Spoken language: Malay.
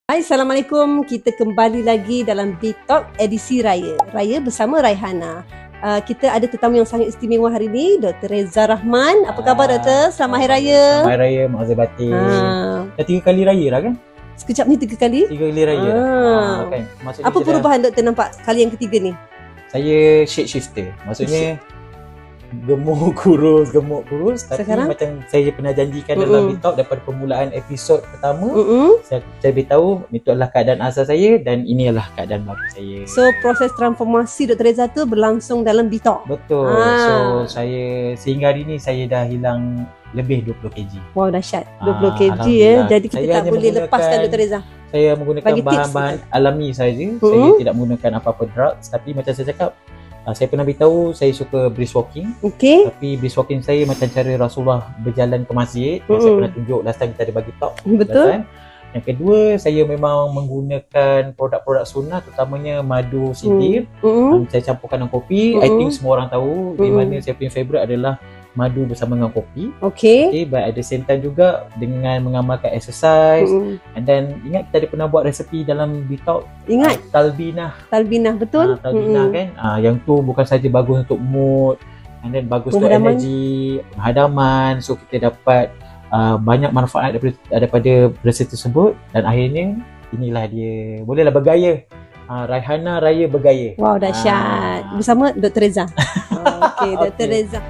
Hai, Assalamualaikum. Kita kembali lagi dalam Talk edisi Raya. Raya bersama Raihana. Kita ada tetamu yang sangat istimewa hari ini, Dr. Reza Rahman. Apa khabar, Doktor? Selamat Hari Raya. Selamat Hari Raya, Mak Zabatin. Dah 3 kali raya dah kan? Sekejap ni 3 kali? 3 kali raya kan? Apa perubahan Doktor nampak kali yang ketiga ni? Saya shade shifter. Maksudnya gemuk kurus. Tapi sekarang? Macam saya pernah janjikan dalam Talk daripada permulaan episod pertama, saya beritahu itu adalah keadaan asal saya dan ini adalah keadaan baru saya. So proses transformasi Dr. Reza tu berlangsung dalam Talk. Betul. So saya sehingga hari ni saya dah hilang lebih 20 kg. Wow, dahsyat. 20 kg ya. Jadi kita tak boleh lepaskan Dr. Reza. Saya menggunakan bahan-bahan alami saja. Saya tidak menggunakan apa-apa drugs. Tapi macam saya cakap, saya pernah beritahu saya suka brisk walking. Tapi brisk walking saya macam cara Rasulullah berjalan ke masjid. Saya pernah tunjuk last time kita ada bagi talk. Betul. Yang kedua, saya memang menggunakan produk-produk sunnah, terutamanya madu sidir. Saya campurkan dengan kopi. I think semua orang tahu di mana saya punya favourite adalah madu bersama dengan kopi. But at the same time juga dengan mengamalkan exercise. And then ingat kita ada pernah buat resepi dalam Talk. Ingat? Talbinah, betul? Talbinah kan. Yang tu bukan saja bagus untuk mood, and then bagus untuk energi, hadaman. So kita dapat banyak manfaat daripada resepi tersebut. Dan akhirnya inilah dia. Bolehlah bergaya. Raihana Raya bergaya. Wow, dahsyat. Bersama Dr. Reza. Dr. Reza.